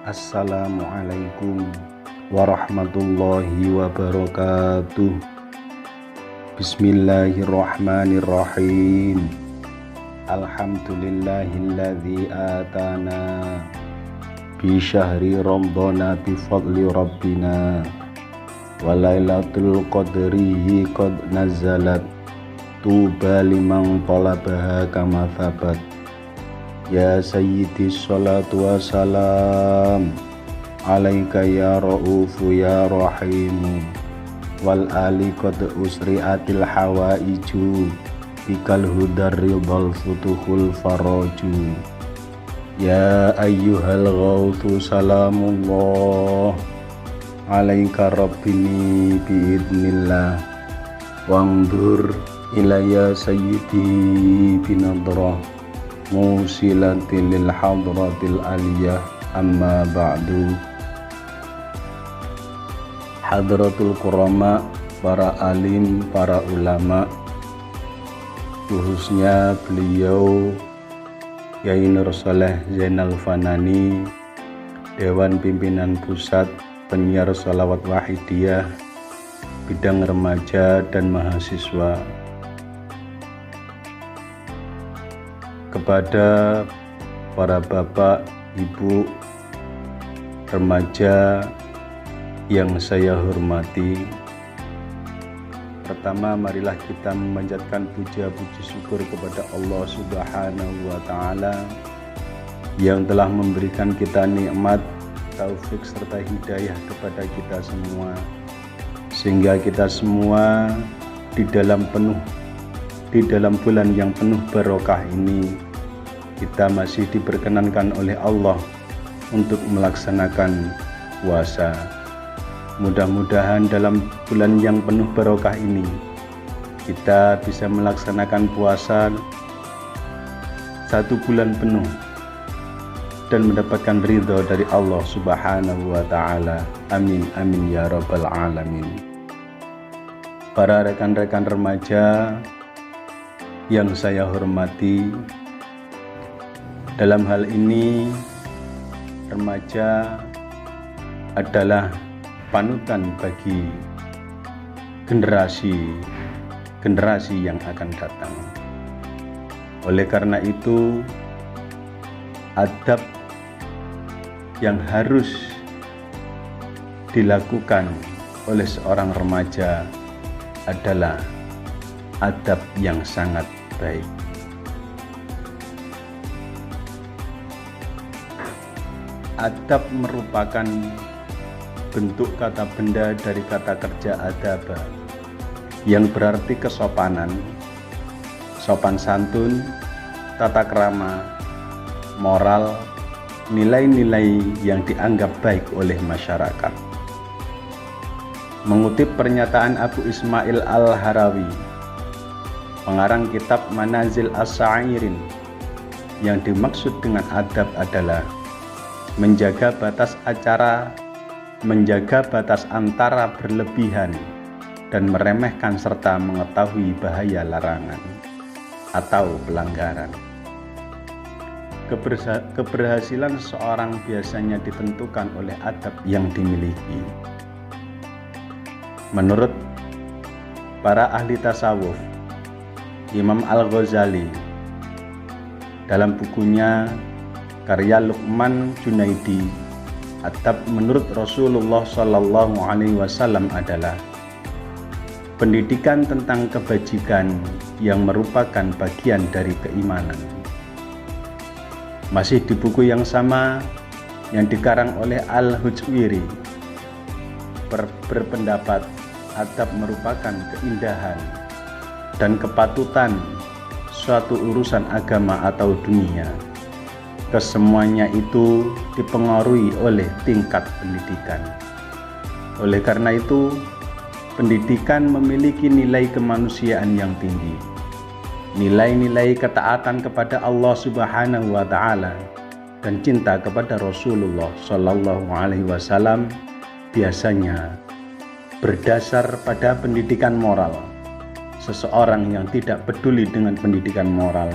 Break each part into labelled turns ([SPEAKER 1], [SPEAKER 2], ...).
[SPEAKER 1] Assalamualaikum warahmatullahi wabarakatuh. Bismillahirrahmanirrahim. Alhamdulillahilladzi atana bi syahri ramadhana bi fadli rabbina wa lailatul qadrihi qad nazalat tuba liman talabaha kama thabat. Ya sayyidi sholatu wassalam alaika ya ra'ufu ya rahimu wal ali qad usri'atil hawaiju bikal hudar ridhal futuhul faraju. Ya ayyuhal ghawthu salamullah alaika rabbini biidnillah wangdur ilayya sayyidi binadrah musilatil lil hadratil aliyah. Amma ba'du. Hadratul kurama, para alim, para ulama, khususnya beliau Kyai Nur Shaleh Zainal Fanani, Dewan Pimpinan Pusat Penyiar Sholawat Wahidiyah bidang remaja dan mahasiswa, kepada para bapak, ibu, remaja yang saya hormati. Pertama, marilah kita memanjatkan puja-puji syukur kepada Allah Subhanahu wa Ta'ala yang telah memberikan kita nikmat, taufik serta hidayah kepada kita semua, sehingga kita semua di dalam bulan yang penuh barokah ini kita masih diperkenankan oleh Allah untuk melaksanakan puasa. Mudah-mudahan dalam bulan yang penuh barokah ini kita bisa melaksanakan puasa 1 bulan penuh dan mendapatkan ridho dari Allah Subhanahu wa Ta'ala. Amin amin ya rabbal alamin. Para rekan-rekan remaja yang saya hormati, dalam hal ini remaja adalah panutan bagi generasi yang akan datang. Oleh karena itu, adab yang harus dilakukan oleh seorang remaja adalah adab yang sangat baik. Adab merupakan bentuk kata benda dari kata kerja adaba, yang berarti kesopanan, sopan santun, tata krama, moral, nilai-nilai yang dianggap baik oleh masyarakat. Mengutip pernyataan Abu Ismail Al-Harawi, pengarang kitab Manazil As-Sa'irin, yang dimaksud dengan adab adalah menjaga batas antara berlebihan dan meremehkan serta mengetahui bahaya larangan atau pelanggaran. Keberhasilan seseorang biasanya ditentukan oleh adab yang dimiliki. Menurut para ahli tasawuf, Imam Al-Ghazali dalam bukunya karya Luqman Junaidi, adab menurut Rasulullah Shallallahu Alaihi Wasallam adalah pendidikan tentang kebajikan yang merupakan bagian dari keimanan. Masih di buku yang sama yang dikarang oleh Al-Hujwiri, berpendapat adab merupakan keindahan dan kepatutan suatu urusan agama atau dunia. Kesemuanya itu dipengaruhi oleh tingkat pendidikan. Oleh karena itu, pendidikan memiliki nilai kemanusiaan yang tinggi. Nilai-nilai ketaatan kepada Allah Subhanahu wa Ta'ala dan cinta kepada Rasulullah Shallallahu Alaihi Wasallam biasanya berdasar pada pendidikan moral. Seseorang yang tidak peduli dengan pendidikan moral,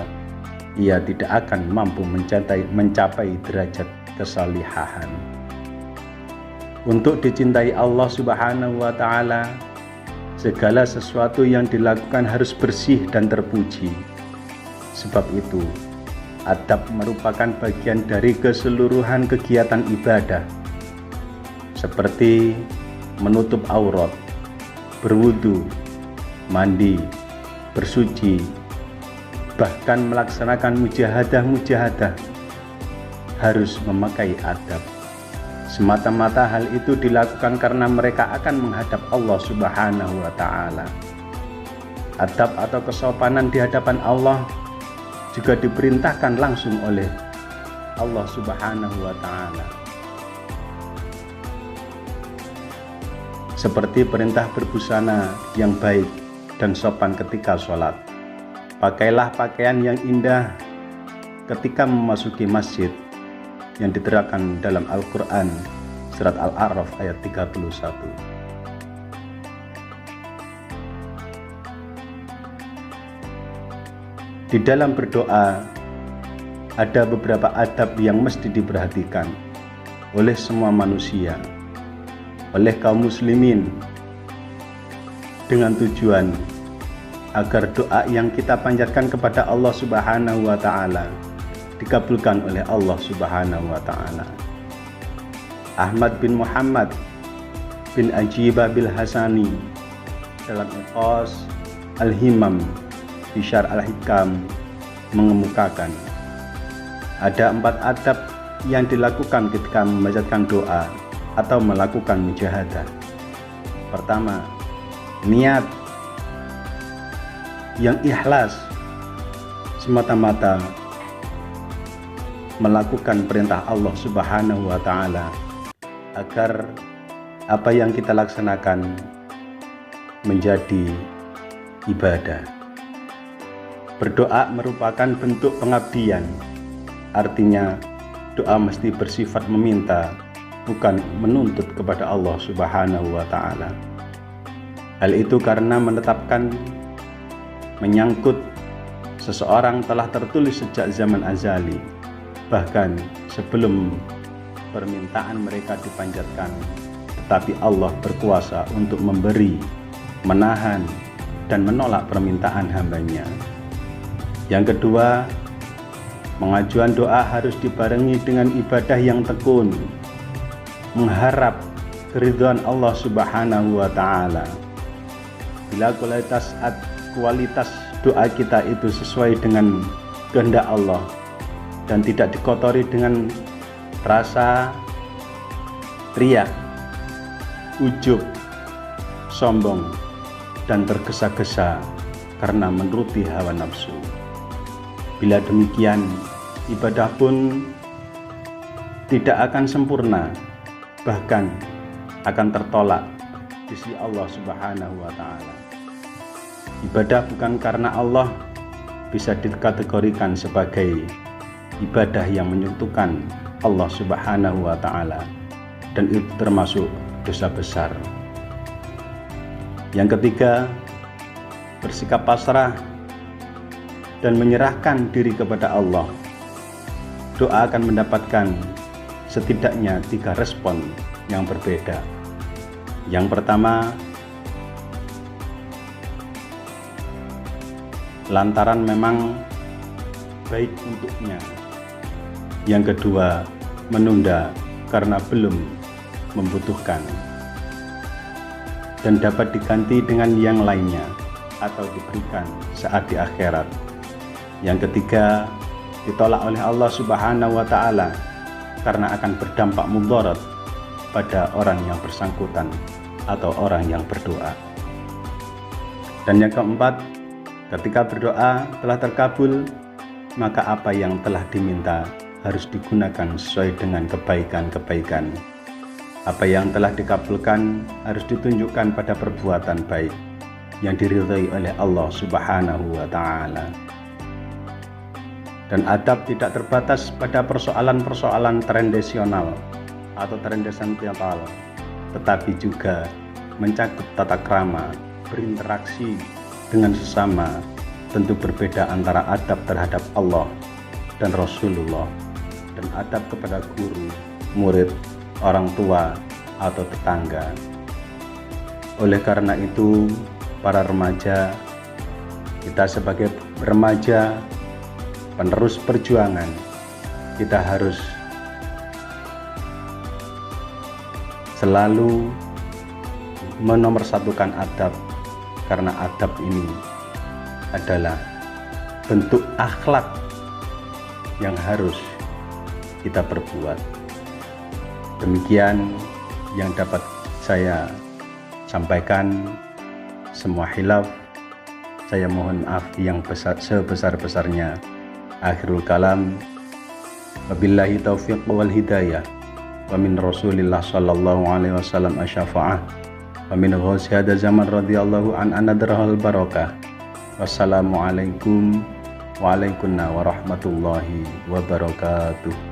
[SPEAKER 1] ia tidak akan mampu mencapai derajat kesalihahan. Untuk dicintai Allah Subhanahu wa Ta'ala, segala sesuatu yang dilakukan harus bersih dan terpuji. Sebab itu, adab merupakan bagian dari keseluruhan kegiatan ibadah, seperti menutup aurat, berwudu, mandi, bersuci, bahkan melaksanakan mujahadah harus memakai adab. Semata-mata hal itu dilakukan karena mereka akan menghadap Allah Subhanahu wa Ta'ala. Adab atau kesopanan di hadapan Allah juga diperintahkan langsung oleh Allah Subhanahu wa Ta'ala, seperti perintah berbusana yang baik dan sopan ketika sholat. Pakailah pakaian yang indah ketika memasuki masjid, yang diterangkan dalam Al-Quran surat Al-A'raf ayat 31. Di dalam berdoa ada beberapa adab yang mesti diperhatikan oleh semua manusia, oleh kaum muslimin, dengan tujuan agar doa yang kita panjatkan kepada Allah Subhanahu wa Ta'ala dikabulkan oleh Allah Subhanahu wa Ta'ala. Ahmad bin Muhammad bin Ajibah bil Hasani dalam Iqas Al-Himam di Syarh Al-Hikam mengemukakan ada 4 adab yang dilakukan ketika memanjatkan doa atau melakukan mujahadah. Pertama, niat yang ikhlas, semata-mata melakukan perintah Allah Subhanahu wa Ta'ala, agar apa yang kita laksanakan menjadi ibadah. Berdoa merupakan bentuk pengabdian, artinya doa mesti bersifat meminta, bukan menuntut kepada Allah Subhanahu wa Ta'ala. Hal itu karena menetapkan menyangkut seseorang telah tertulis sejak zaman azali, bahkan sebelum permintaan mereka dipanjatkan, tetapi Allah berkuasa untuk memberi, menahan, dan menolak permintaan hambanya. Yang kedua, pengajuan doa harus dibarengi dengan ibadah yang tekun, mengharap keridhaan Allah Subhanahu wa Ta'ala. Bila kualitas doa kita itu sesuai dengan kehendak Allah dan tidak dikotori dengan rasa riya, ujub, sombong, dan tergesa-gesa karena menuruti hawa nafsu. Bila demikian, ibadah pun tidak akan sempurna, bahkan akan tertolak di sisi Allah Subhanahu wa Ta'ala. Ibadah bukan karena Allah bisa dikategorikan sebagai ibadah yang menyentuhkan Allah Subhanahu wa Ta'ala, dan itu termasuk dosa besar. Yang ketiga, bersikap pasrah dan menyerahkan diri kepada Allah. Doa akan mendapatkan setidaknya 3 respon yang berbeda. Yang pertama, lantaran memang baik untuknya. Yang kedua, menunda karena belum membutuhkan dan dapat diganti dengan yang lainnya atau diberikan saat di akhirat. Yang ketiga, ditolak oleh Allah Subhanahu wa Ta'ala karena akan berdampak mudarat pada orang yang bersangkutan atau orang yang berdoa. Dan yang keempat, ketika berdoa telah terkabul, maka apa yang telah diminta harus digunakan sesuai dengan kebaikan-kebaikan. Apa yang telah dikabulkan harus ditunjukkan pada perbuatan baik yang diridhai oleh Allah Subhanahu wa Ta'ala. Dan adab tidak terbatas pada persoalan-persoalan tradisional atau transcendental, tetapi juga mencakup tata krama, berinteraksi dengan sesama. Tentu berbeda antara adab terhadap Allah dan Rasulullah, dan adab kepada guru, murid, orang tua, atau tetangga. Oleh karena itu, para remaja, kita sebagai remaja penerus perjuangan, kita harus selalu menomorsatukan adab, karena adab ini adalah bentuk akhlak yang harus kita perbuat. Demikian yang dapat saya sampaikan. Semua hilaf saya mohon maaf yang sebesar-besarnya. Akhirul kalam, wabillahi taufiq wal hidayah, wa min Rasulillah sallallahu alaihi wasallam asyafa'ah, wa min ghausi hada zaman radhiyallahu an anadrahul barakah. Wassalamualaikum warahmatullahi wabarakatuh.